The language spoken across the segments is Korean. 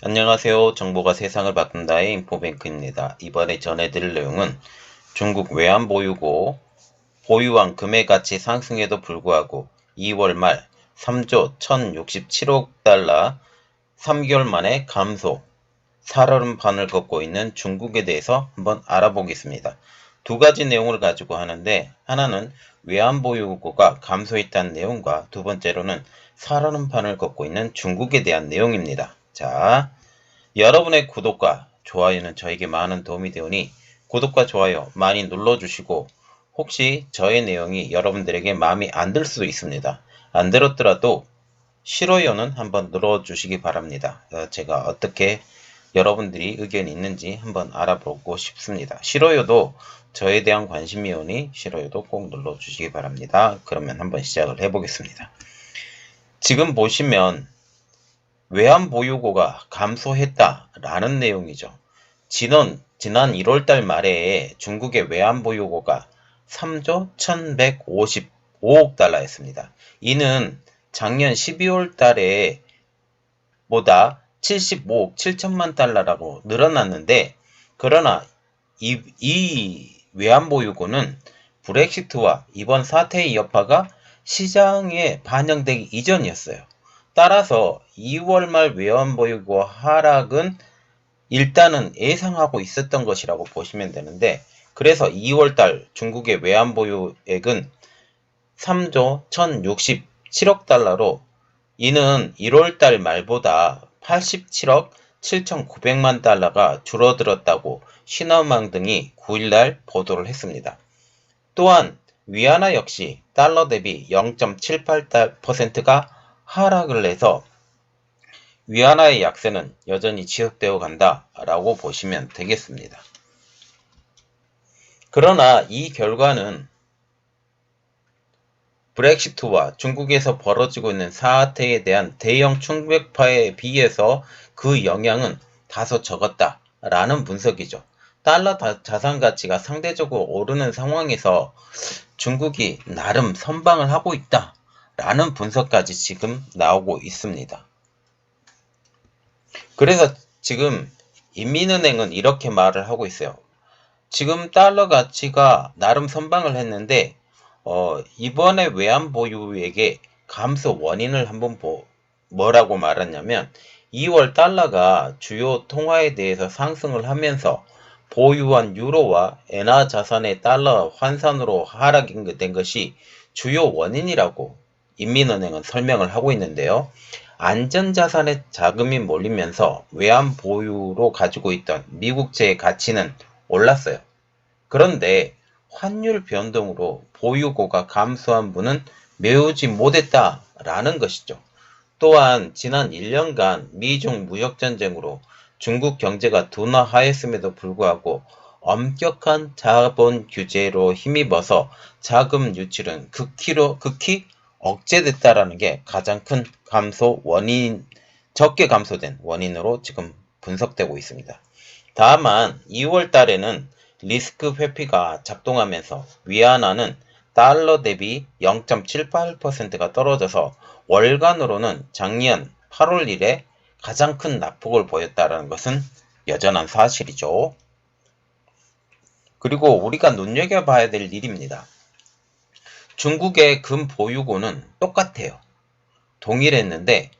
안녕하세요. 정보가 세상을 바꾼다의 인포뱅크입니다. 이번에 전해드릴 내용은 중국 외환보유고 보유한 금의 가치 상승에도 불구하고 2월 말 3조 1067억 달러 3개월 만에 감소, 살얼음판을 걷고 있는 중국에 대해서 한번 알아보겠습니다. 두 가지 내용을 가지고 하는데, 하나는 외환보유고가 감소했다는 내용과 두 번째로는 살얼음판을 걷고 있는 중국에 대한 내용입니다. 자, 여러분의 구독과 좋아요는 저에게 많은 도움이 되오니 구독과 좋아요 많이 눌러주시고, 혹시 저의 내용이 여러분들에게 마음에 안 들 수도 있습니다. 안 들었더라도 싫어요는 한번 눌러주시기 바랍니다. 제가 어떻게 여러분들이 의견이 있는지 한번 알아보고 싶습니다. 싫어요도 저에 대한 관심이 오니 싫어요도 꼭 눌러주시기 바랍니다. 그러면 한번 시작을 해보겠습니다. 지금 보시면 외환보유고가 감소했다라는 내용이죠. 지난 1월달 말에 중국의 외환보유고가 3조 1155억 달러였습니다. 이는 작년 12월 달에 보다 75억 7천만 달러라고 늘어났는데, 그러나 이 외환보유고는 브렉시트와 이번 사태의 여파가 시장에 반영되기 이전이었어요. 따라서 2월 말 외환보유고 하락은 일단은 예상하고 있었던 것이라고 보시면 되는데, 그래서 2월달 중국의 외환보유액은 3조 1067억 달러로, 이는 1월달 말보다 87억 7,900만 달러가 줄어들었다고 신화은행 등이 9일날 보도를 했습니다. 또한 위안화 역시 달러 대비 0.78%가 하락을 해서 위안화의 약세는 여전히 지속되어 간다라고 보시면 되겠습니다. 그러나 이 결과는 브렉시트와 중국에서 벌어지고 있는 사태에 대한 대형 충격파에 비해서 그 영향은 다소 적었다라는 분석이죠. 달러 자산 가치가 상대적으로 오르는 상황에서 중국이 나름 선방을 하고 있다라는 분석까지 지금 나오고 있습니다. 그래서 지금 인민은행은 이렇게 말을 하고 있어요. 지금 달러 가치가 나름 선방을 했는데, 이번에 외환보유액의 감소 원인을 한번 뭐라고 말했냐면, 2월 달러가 주요 통화에 대해서 상승을 하면서 보유한 유로와 엔화 자산의 달러 환산으로 하락이 된 것이 주요 원인이라고 인민은행은 설명을 하고 있는데요. 안전자산에 자금이 몰리면서 외환보유로 가지고 있던 미국채의 가치는 올랐어요. 그런데 환율 변동으로 보유고가 감소한 분은 메우지 못했다라는 것이죠. 또한 지난 1년간 미중 무역전쟁으로 중국 경제가 둔화하였음에도 불구하고 엄격한 자본 규제로 힘입어서 자금 유출은 극히 억제됐다라는 게 가장 큰 적게 감소된 원인으로 지금 분석되고 있습니다. 다만 2월 달에는 리스크 회피가 작동하면서 위안화는 달러 대비 0.78%가 떨어져서 월간으로는 작년 8월 이래 가장 큰 낙폭을 보였다는 것은 여전한 사실이죠. 그리고 우리가 눈여겨봐야 될 일입니다. 중국의 금 보유고는 똑같아요. 동일했는데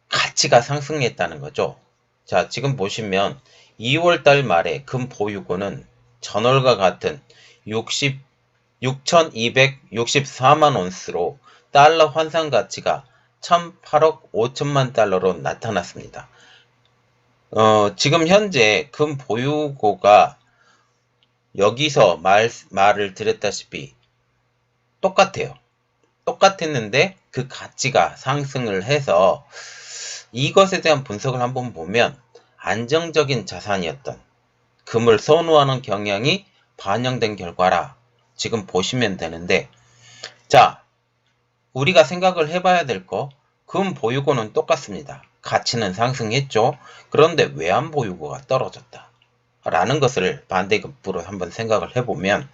가치가 상승했다는 거죠. 자, 지금 보시면 2월달 말에 금 보유고는 전월과 같은 6,264만 온스로 달러 환산 가치가 1,008억 5천만 달러로 나타났습니다. 지금 현재 금 보유고가 여기서 말을 드렸다시피 똑같아요. 똑같았는데 그 가치가 상승을 해서 이것에 대한 분석을 한번 보면 안정적인 자산이었던 금을 선호하는 경향이 반영된 결과라 지금 보시면 되는데, 자, 우리가 생각을 해봐야 될 거, 금 보유고는 똑같습니다. 가치는 상승했죠. 그런데 외환 보유고가 떨어졌다 라는 것을 반대급부로 한번 생각을 해보면,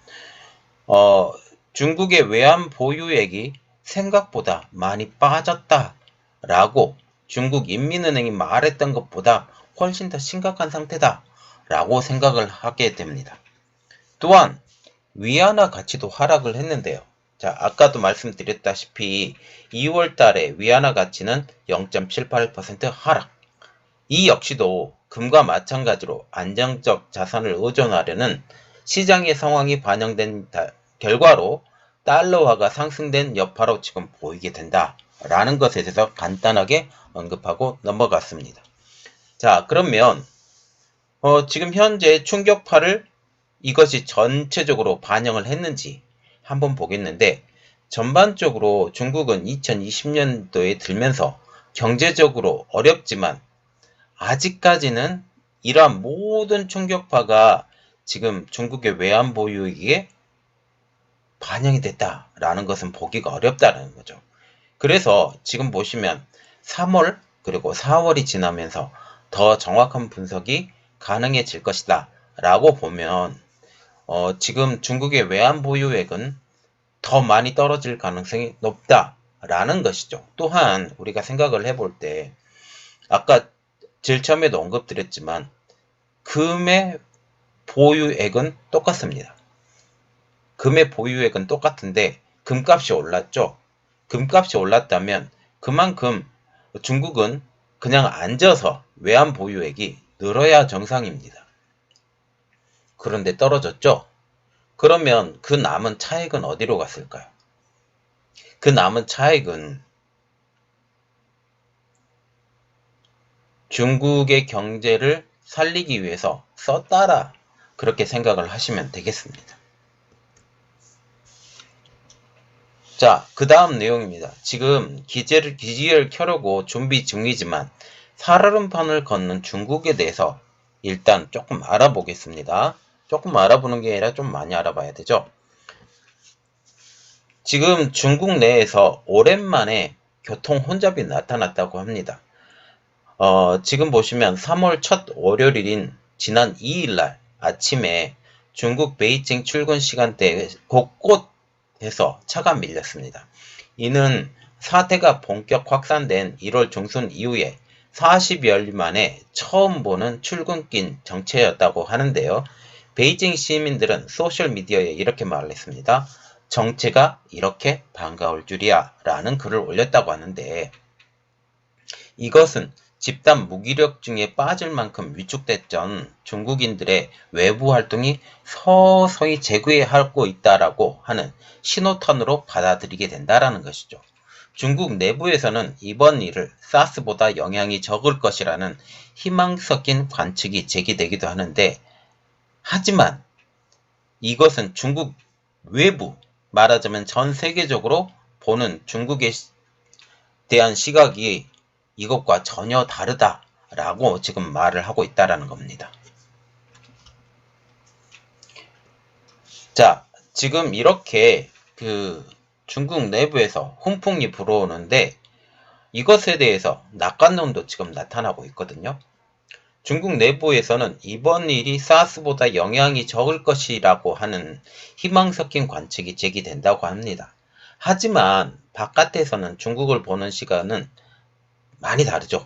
중국의 외환 보유액이 생각보다 많이 빠졌다라고 중국 인민은행이 말했던 것보다 훨씬 더 심각한 상태다 라고 생각을 하게 됩니다. 또한 위안화 가치도 하락을 했는데요. 자, 아까도 말씀드렸다시피 2월 달에 위안화 가치는 0.78% 하락. 이 역시도 금과 마찬가지로 안정적 자산을 의존하려는 시장의 상황이 반영된 결과로 달러화가 상승된 여파로 지금 보이게 된다라는 것에 대해서 간단하게 언급하고 넘어갔습니다. 자, 그러면 지금 현재 충격파를 이것이 전체적으로 반영을 했는지 한번 보겠는데, 전반적으로 중국은 2020년도에 들면서 경제적으로 어렵지만 아직까지는 이러한 모든 충격파가 지금 중국의 외환 보유액에 반영이 됐다라는 것은 보기가 어렵다는 거죠. 그래서 지금 보시면 3월 그리고 4월이 지나면서 더 정확한 분석이 가능해질 것이다 라고 보면 지금 중국의 외환 보유액은 더 많이 떨어질 가능성이 높다라는 것이죠. 또한 우리가 생각을 해볼 때 아까 제일 처음에도 언급드렸지만 금의 보유액은 똑같습니다. 금의 보유액은 똑같은데 금값이 올랐죠. 금값이 올랐다면 그만큼 중국은 그냥 앉아서 외환 보유액이 늘어야 정상입니다. 그런데 떨어졌죠. 그러면 그 남은 차액은 어디로 갔을까요? 그 남은 차액은 중국의 경제를 살리기 위해서 썼다라 그렇게 생각을 하시면 되겠습니다. 자, 그 다음 내용입니다. 지금 기지를 켜려고 준비 중이지만 살얼음판을 걷는 중국에 대해서 일단 조금 알아보겠습니다. 조금 알아보는 게 아니라 좀 많이 알아봐야 되죠. 지금 중국 내에서 오랜만에 교통 혼잡이 나타났다고 합니다. 지금 보시면 3월 첫 월요일인 지난 2일날 아침에 중국 베이징 출근 시간대에 곳곳에서 차가 밀렸습니다. 이는 사태가 본격 확산된 1월 중순 이후에 40여일 만에 처음 보는 출근길 정체였다고 하는데요. 베이징 시민들은 소셜미디어에 이렇게 말했습니다. 정체가 이렇게 반가울 줄이야 라는 글을 올렸다고 하는데, 이것은 집단 무기력증에 빠질 만큼 위축됐던 중국인들의 외부 활동이 서서히 재구해하고 있다라고 하는 신호탄으로 받아들이게 된다라는 것이죠. 중국 내부에서는 이번 일을 사스보다 영향이 적을 것이라는 희망 섞인 관측이 제기되기도 하는데, 하지만 이것은 중국 외부, 말하자면 전 세계적으로 보는 중국에 대한 시각이 이것과 전혀 다르다라고 지금 말을 하고 있다라는 겁니다. 자, 지금 이렇게 중국 내부에서 훈풍이 불어오는데 이것에 대해서 낙관론도 지금 나타나고 있거든요. 중국 내부에서는 이번 일이 사스보다 영향이 적을 것이라고 하는 희망 섞인 관측이 제기된다고 합니다. 하지만 바깥에서는 중국을 보는 시각은 많이 다르죠.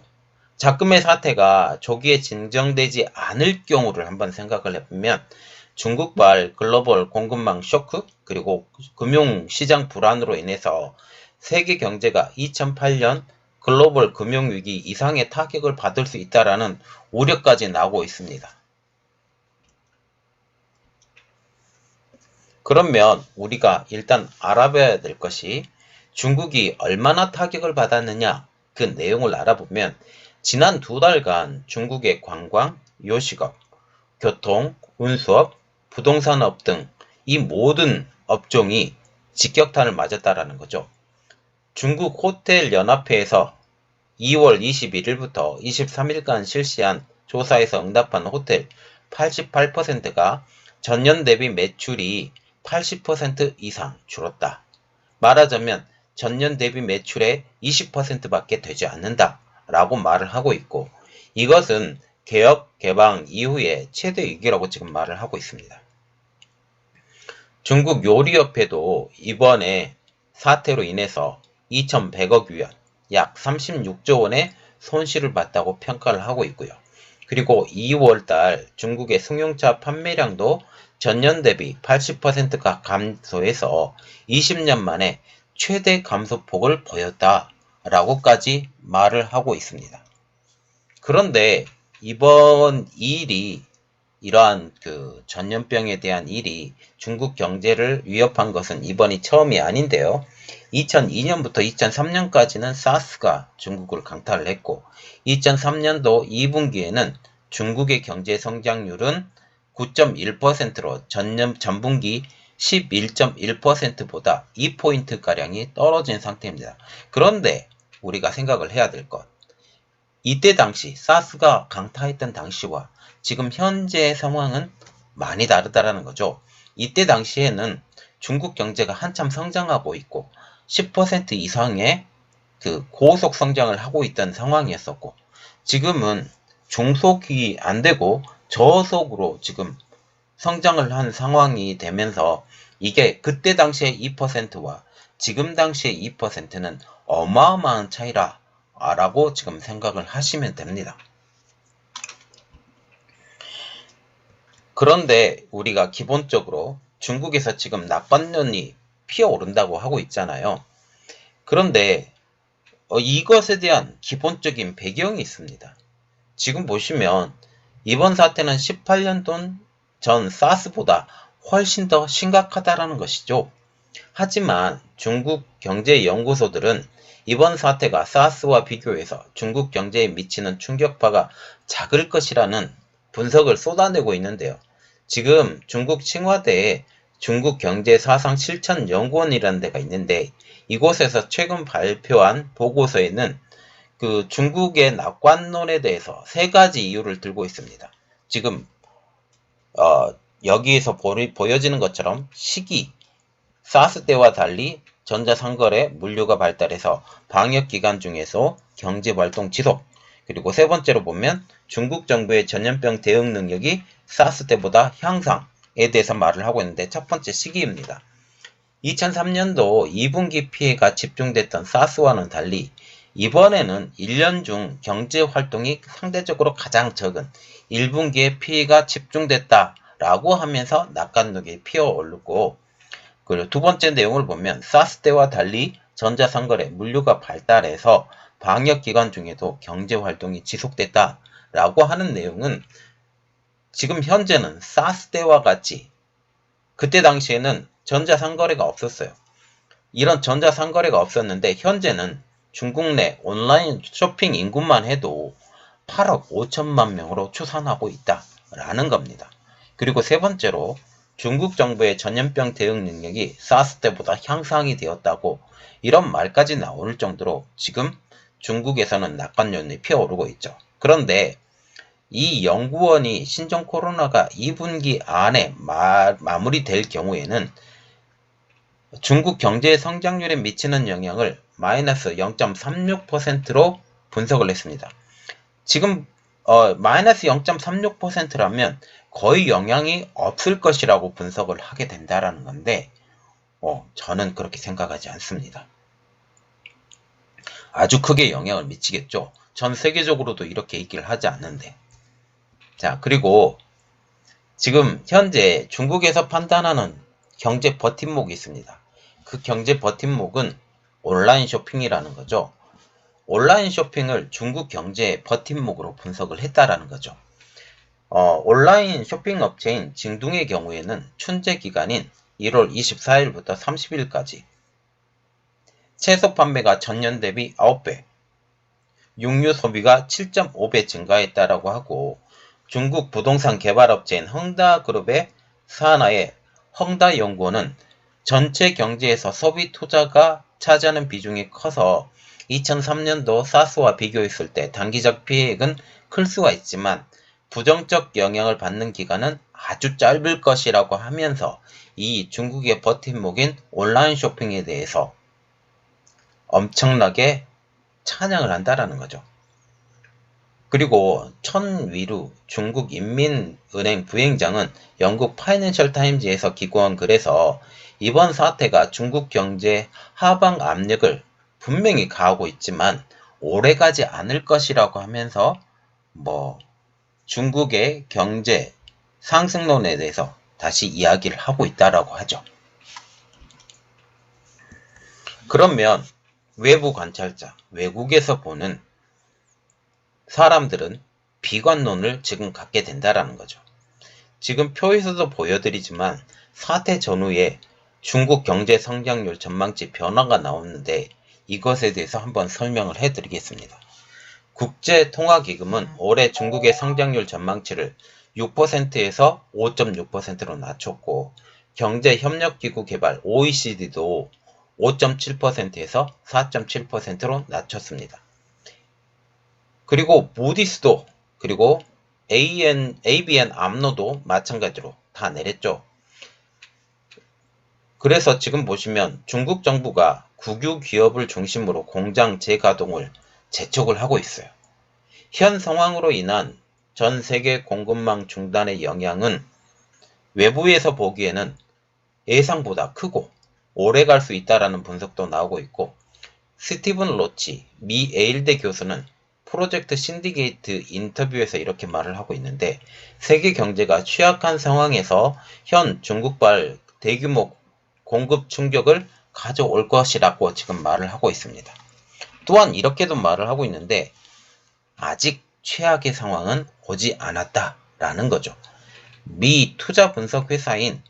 자금의 사태가 조기에 진정되지 않을 경우를 한번 생각을 해보면 중국발 글로벌 공급망 쇼크 그리고 금융시장 불안으로 인해서 세계 경제가 2008년 글로벌 금융위기 이상의 타격을 받을 수 있다라는 우려까지 나오고 있습니다. 그러면 우리가 일단 알아봐야 될 것이 중국이 얼마나 타격을 받았느냐 그 내용을 알아보면 지난 2달간 중국의 관광, 요식업, 교통, 운수업, 부동산업 등 이 모든 업종이 직격탄을 맞았다라는 거죠. 중국 호텔 연합회에서 2월 21일부터 23일간 실시한 조사에서 응답한 호텔 88%가 전년 대비 매출이 80% 이상 줄었다. 말하자면 전년 대비 매출의 20%밖에 되지 않는다 라고 말을 하고 있고, 이것은 개혁 개방 이후에 최대 위기라고 지금 말을 하고 있습니다. 중국 요리협회도 이번에 사태로 인해서 2,100억 위안, 약 36조 원의 손실을 봤다고 평가를 하고 있고요. 그리고 2월달 중국의 승용차 판매량도 전년 대비 80%가 감소해서 20년 만에 최대 감소폭을 보였다라고까지 말을 하고 있습니다. 그런데 이번 일이 이러한 전염병에 대한 일이 중국 경제를 위협한 것은 이번이 처음이 아닌데요. 2002년부터 2003년까지는 사스가 중국을 강타를 했고 2003년도 2분기에는 중국의 경제 성장률은 9.1%로 전분기 11.1%보다 2포인트가량이 떨어진 상태입니다. 그런데 우리가 생각을 해야 될 것, 이때 당시 사스가 강타했던 당시와 지금 현재의 상황은 많이 다르다라는 거죠. 이때 당시에는 중국 경제가 한참 성장하고 있고 10% 이상의 고속 성장을 하고 있던 상황이었었고 지금은 중속이 안 되고 저속으로 지금 성장을 한 상황이 되면서 이게 그때 당시의 2%와 지금 당시의 2%는 어마어마한 차이라 라고 지금 생각을 하시면 됩니다. 그런데 우리가 기본적으로 중국에서 지금 낙관론이 피어오른다고 하고 있잖아요. 그런데 이것에 대한 기본적인 배경이 있습니다. 지금 보시면 이번 사태는 18년 전 사스보다 훨씬 더 심각하다라는 것이죠. 하지만 중국 경제연구소들은 이번 사태가 사스와 비교해서 중국 경제에 미치는 충격파가 작을 것이라는 분석을 쏟아내고 있는데요. 지금 중국 칭화대에 중국경제사상실천연구원이라는 데가 있는데 이곳에서 최근 발표한 보고서에는 중국의 낙관론에 대해서 3가지 이유를 들고 있습니다. 지금 여기에서 보여지는 것처럼 시기, 사스 때와 달리 전자상거래 물류가 발달해서 방역기간 중에서 경제활동 지속, 그리고 3번째로 보면 중국 정부의 전염병 대응 능력이 사스 때보다 향상에 대해서 말을 하고 있는데 첫 번째 시기입니다. 2003년도 2분기 피해가 집중됐던 사스와는 달리 이번에는 1년 중 경제활동이 상대적으로 가장 적은 1분기에 피해가 집중됐다라고 하면서 낙관론이 피어오르고 그리고 두 번째 내용을 보면 사스 때와 달리 전자상거래 물류가 발달해서 방역기간 중에도 경제활동이 지속됐다라고 하는 내용은 지금 현재는 사스 때와 같이 그때 당시에는 전자상거래가 없었어요. 이런 전자상거래가 없었는데 현재는 중국 내 온라인 쇼핑 인구만 해도 8억 5천만 명으로 추산하고 있다라는 겁니다. 그리고 3번째로 중국 정부의 전염병 대응 능력이 사스 때보다 향상이 되었다고 이런 말까지 나올 정도로 지금 중국에서는 낙관론이 피어오르고 있죠. 그런데 이 연구원이 신종 코로나가 2분기 안에 마무리될 경우에는 중국 경제 성장률에 미치는 영향을 마이너스 0.36%로 분석을 했습니다. 지금 마이너스 0.36%라면 거의 영향이 없을 것이라고 분석을 하게 된다라는 건데 저는 그렇게 생각하지 않습니다. 아주 크게 영향을 미치겠죠. 전 세계적으로도 이렇게 얘기를 하지 않는데. 자, 그리고 지금 현재 중국에서 판단하는 경제 버팀목이 있습니다. 그 경제 버팀목은 온라인 쇼핑이라는 거죠. 온라인 쇼핑을 중국 경제의 버팀목으로 분석을 했다라는 거죠. 온라인 쇼핑 업체인 징둥의 경우에는 춘제 기간인 1월 24일부터 30일까지 채소 판매가 전년 대비 9배, 육류 소비가 7.5배 증가했다라고 하고 중국 부동산 개발업체인 헝다그룹의 산하의 헝다연구원은 전체 경제에서 소비 투자가 차지하는 비중이 커서 2003년도 사스와 비교했을 때 단기적 피해액은 클 수가 있지만 부정적 영향을 받는 기간은 아주 짧을 것이라고 하면서 이 중국의 버팀목인 온라인 쇼핑에 대해서 엄청나게 찬양을 한다라는 거죠. 그리고 천위루 중국 인민은행 부행장은 영국 파이낸셜 타임즈에서 기고한 글에서 이번 사태가 중국 경제 하방 압력을 분명히 가하고 있지만 오래가지 않을 것이라고 하면서 뭐 중국의 경제 상승론에 대해서 다시 이야기를 하고 있다라고 하죠. 그러면 외부 관찰자, 외국에서 보는 사람들은 비관론을 지금 갖게 된다라는 거죠. 지금 표에서도 보여드리지만 사태 전후에 중국 경제 성장률 전망치 변화가 나오는데 이것에 대해서 한번 설명을 해드리겠습니다. 국제통화기금은 올해 중국의 성장률 전망치를 6%에서 5.6%로 낮췄고 경제협력기구 개발 OECD도 5.7%에서 4.7%로 낮췄습니다. 그리고 무디스도 그리고 ABN 암로도 마찬가지로 다 내렸죠. 그래서 지금 보시면 중국 정부가 국유 기업을 중심으로 공장 재가동을 재촉을 하고 있어요. 현 상황으로 인한 전 세계 공급망 중단의 영향은 외부에서 보기에는 예상보다 크고 오래 갈 수 있다라는 분석도 나오고 있고, 스티븐 로치 미 예일대 교수는 프로젝트 신디게이트 인터뷰에서 이렇게 말을 하고 있는데, 세계 경제가 취약한 상황에서 현 중국발 대규모 공급 충격을 가져올 것이라고 지금 말을 하고 있습니다. 또한 이렇게도 말을 하고 있는데 아직 최악의 상황은 오지 않았다라는 거죠. 미 투자 분석 회사인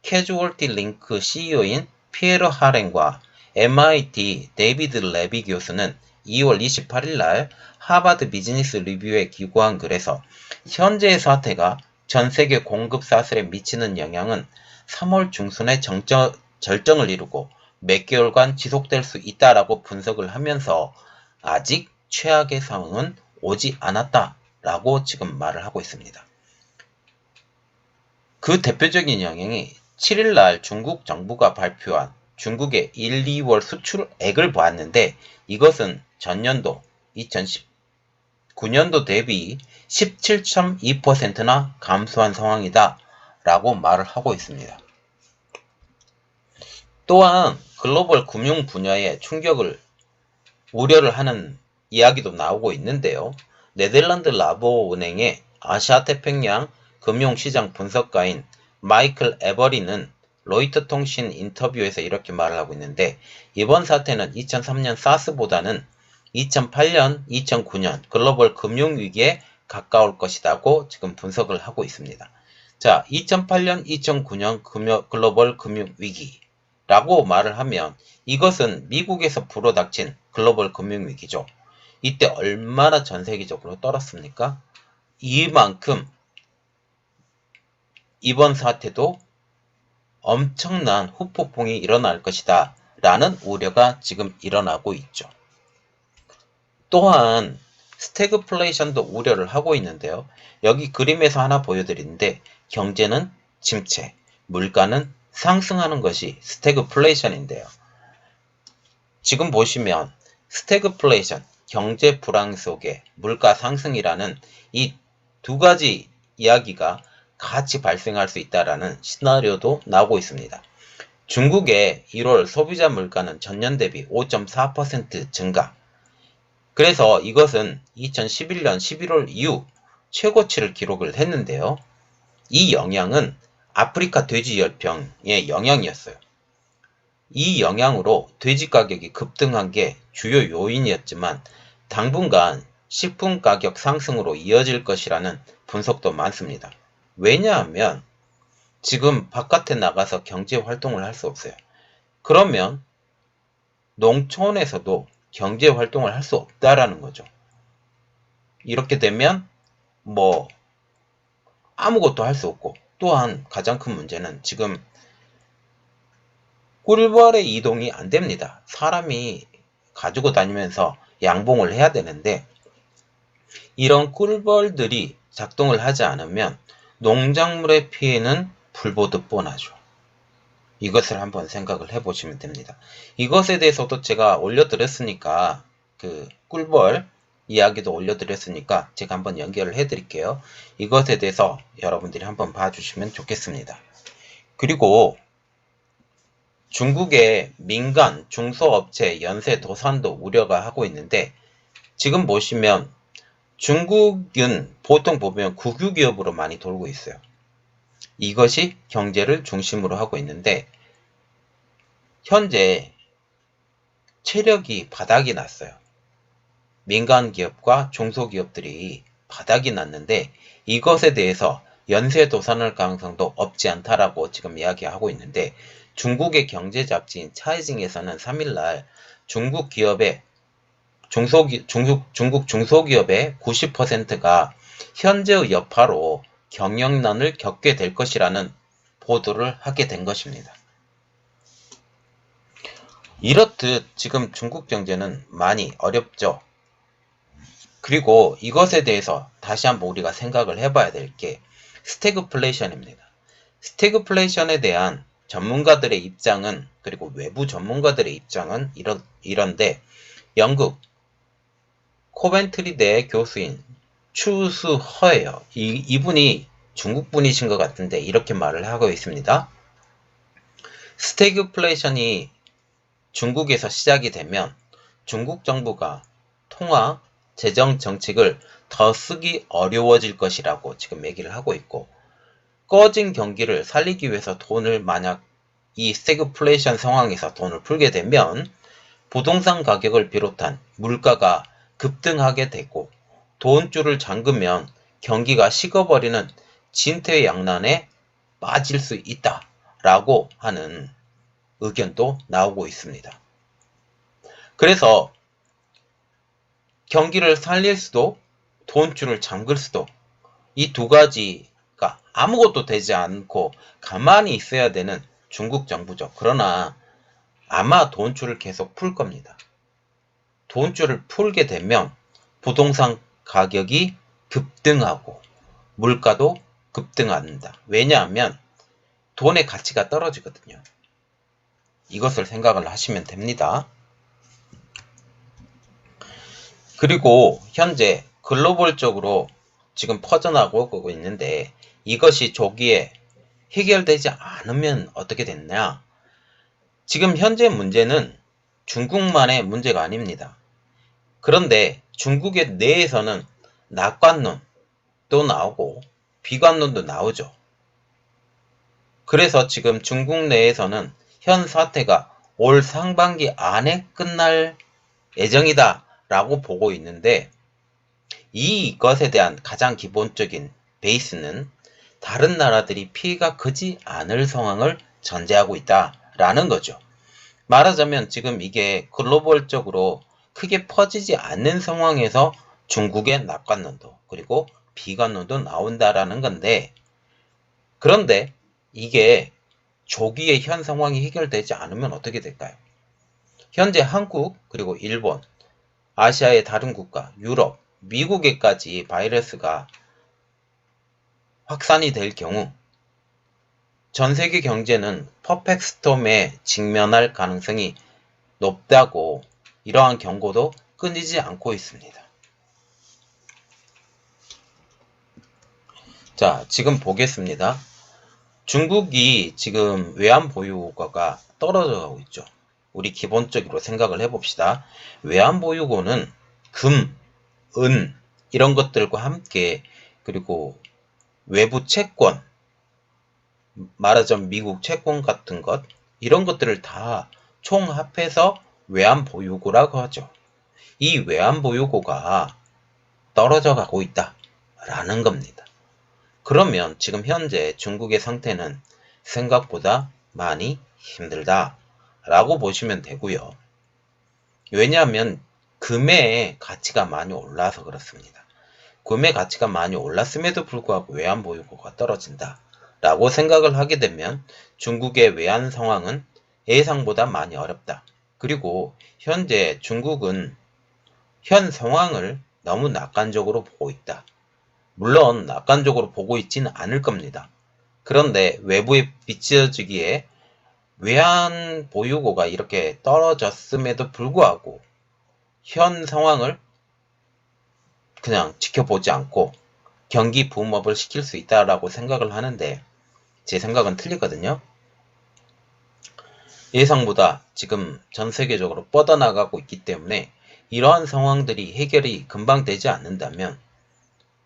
캐주얼티 링크 CEO인 피에르 하렌과 MIT 데이비드 레비 교수는 2월 28일 날 하버드 비즈니스 리뷰에 기고한 글에서 현재의 사태가 전 세계 공급 사슬에 미치는 영향은 3월 중순에 절정을 이루고 몇 개월간 지속될 수 있다라고 분석을 하면서 아직 최악의 상황은 오지 않았다라고 지금 말을 하고 있습니다. 그 대표적인 영향이 7일날 중국 정부가 발표한 중국의 1, 2월 수출액을 보았는데 이것은 전년도 2019년도 대비 17.2%나 감소한 상황이다 라고 말을 하고 있습니다. 또한 글로벌 금융 분야에 충격을 우려를 하는 이야기도 나오고 있는데요. 네덜란드 라보은행의 아시아태평양 금융시장 분석가인 마이클 에버리는 로이터 통신 인터뷰에서 이렇게 말을 하고 있는데, 이번 사태는 2003년 사스보다는 2008년, 2009년 글로벌 금융위기에 가까울 것이라고 지금 분석을 하고 있습니다. 자, 2008년, 2009년 글로벌 금융위기라고 말을 하면 이것은 미국에서 불어닥친 글로벌 금융위기죠. 이때 얼마나 전 세계적으로 떨었습니까? 이만큼 이번 사태도 엄청난 후폭풍이 일어날 것이다 라는 우려가 지금 일어나고 있죠. 또한 스태그플레이션도 우려를 하고 있는데요. 여기 그림에서 하나 보여드리는데 경제는 침체, 물가는 상승하는 것이 스태그플레이션인데요. 지금 보시면 스태그플레이션, 경제 불황 속에 물가 상승이라는 이 두 가지 이야기가 같이 발생할 수 있다라는 시나리오도 나오고 있습니다. 중국의 1월 소비자 물가는 전년 대비 5.4% 증가. 그래서 이것은 2011년 11월 이후 최고치를 기록을 했는데요. 이 영향은 아프리카 돼지 열병의 영향이었어요. 이 영향으로 돼지 가격이 급등한 게 주요 요인이었지만 당분간 식품 가격 상승으로 이어질 것이라는 분석도 많습니다. 왜냐하면 지금 바깥에 나가서 경제 활동을 할 수 없어요. 그러면 농촌에서도 경제 활동을 할 수 없다라는 거죠. 이렇게 되면 뭐 아무것도 할 수 없고, 또한 가장 큰 문제는 지금 꿀벌의 이동이 안 됩니다. 사람이 가지고 다니면서 양봉을 해야 되는데 이런 꿀벌들이 작동을 하지 않으면 농작물의 피해는 불보듯 뻔하죠. 이것을 한번 생각을 해보시면 됩니다. 이것에 대해서도 제가 올려드렸으니까 그 꿀벌 이야기도 올려드렸으니까 제가 한번 연결을 해드릴게요. 이것에 대해서 여러분들이 한번 봐주시면 좋겠습니다. 그리고 중국의 민간 중소업체 연쇄 도산도 우려가 하고 있는데, 지금 보시면 중국은 보통 보면 국유기업으로 많이 돌고 있어요. 이것이 경제를 중심으로 하고 있는데, 현재 체력이 바닥이 났어요. 민간 기업과 중소기업들이 바닥이 났는데, 이것에 대해서 연쇄 도산할 가능성도 없지 않다라고 지금 이야기하고 있는데, 중국의 경제 잡지인 차이징에서는 3일날 중국 기업의 중국 중소기업의 90%가 현재의 여파로 경영난을 겪게 될 것이라는 보도를 하게 된 것입니다. 이렇듯 지금 중국 경제는 많이 어렵죠. 그리고 이것에 대해서 다시 한번 우리가 생각을 해봐야 될 게 스태그플레이션입니다. 스태그플레이션에 대한 전문가들의 입장은, 그리고 외부 전문가들의 입장은 이런데, 영국 코벤트리대 교수인 추수허예요. 이분이 중국 분이신 것 같은데 이렇게 말을 하고 있습니다. 스태그플레이션이 중국에서 시작이 되면 중국 정부가 통화, 재정 정책을 더 쓰기 어려워질 것이라고 지금 얘기를 하고 있고, 꺼진 경기를 살리기 위해서 돈을 만약 이 스태그플레이션 상황에서 돈을 풀게 되면 부동산 가격을 비롯한 물가가 급등하게 되고, 돈줄을 잠그면 경기가 식어버리는 진퇴양난에 빠질 수 있다라고 하는 의견도 나오고 있습니다. 그래서 경기를 살릴 수도 돈줄을 잠글 수도, 이 두 가지가 아무것도 되지 않고 가만히 있어야 되는 중국 정부죠. 그러나 아마 돈줄을 계속 풀 겁니다. 돈줄을 풀게 되면 부동산 가격이 급등하고 물가도 급등한다. 왜냐하면 돈의 가치가 떨어지거든요. 이것을 생각을 하시면 됩니다. 그리고 현재 글로벌적으로 지금 퍼져나가고 있는데, 이것이 조기에 해결되지 않으면 어떻게 됐냐? 지금 현재 문제는 중국만의 문제가 아닙니다. 그런데 중국의 내에서는 낙관론도 나오고 비관론도 나오죠. 그래서 지금 중국 내에서는 현 사태가 올 상반기 안에 끝날 예정이다 라고 보고 있는데, 이것에 대한 가장 기본적인 베이스는 다른 나라들이 피해가 크지 않을 상황을 전제하고 있다라는 거죠. 말하자면 지금 이게 글로벌적으로 크게 퍼지지 않는 상황에서 중국의 낙관론도 그리고 비관론도 나온다라는 건데, 그런데 이게 조기에 현 상황이 해결되지 않으면 어떻게 될까요? 현재 한국, 그리고 일본, 아시아의 다른 국가, 유럽, 미국에까지 바이러스가 확산이 될 경우 전 세계 경제는 퍼펙트 스톰에 직면할 가능성이 높다고, 이러한 경고도 끊이지 않고 있습니다. 자, 지금 보겠습니다. 중국이 지금 외환보유고가 떨어져 가고 있죠. 우리 기본적으로 생각을 해봅시다. 외환보유고는 금, 은 이런 것들과 함께, 그리고 외부 채권, 말하자면 미국 채권 같은 것, 이런 것들을 다 총합해서 외환보유고라고 하죠. 이 외환보유고가 떨어져 가고 있다라는 겁니다. 그러면 지금 현재 중국의 상태는 생각보다 많이 힘들다라고 보시면 되고요. 왜냐하면 금의 가치가 많이 올라서 그렇습니다. 금의 가치가 많이 올랐음에도 불구하고 외환보유고가 떨어진다 라고 생각을 하게 되면 중국의 외환 상황은 예상보다 많이 어렵다. 그리고 현재 중국은 현 상황을 너무 낙관적으로 보고 있다. 물론 낙관적으로 보고 있지는 않을 겁니다. 그런데 외부에 비춰지기에 외환 보유고가 이렇게 떨어졌음에도 불구하고 현 상황을 그냥 지켜보지 않고 경기 붐업을 시킬 수 있다라고 생각을 하는데, 제 생각은 틀리거든요. 예상보다 지금 전 세계적으로 뻗어나가고 있기 때문에 이러한 상황들이 해결이 금방 되지 않는다면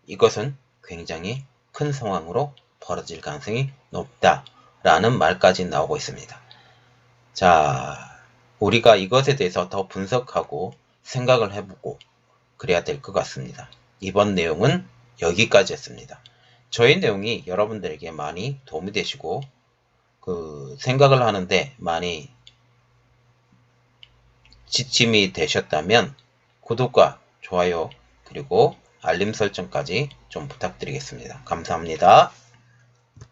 이것은 굉장히 큰 상황으로 벌어질 가능성이 높다라는 말까지 나오고 있습니다. 자, 우리가 이것에 대해서 더 분석하고 생각을 해보고 그래야 될 것 같습니다. 이번 내용은 여기까지였습니다. 저희 내용이 여러분들에게 많이 도움이 되시고 생각을 하는데 많이 지침이 되셨다면 구독과 좋아요 그리고 알림 설정까지 좀 부탁드리겠습니다. 감사합니다.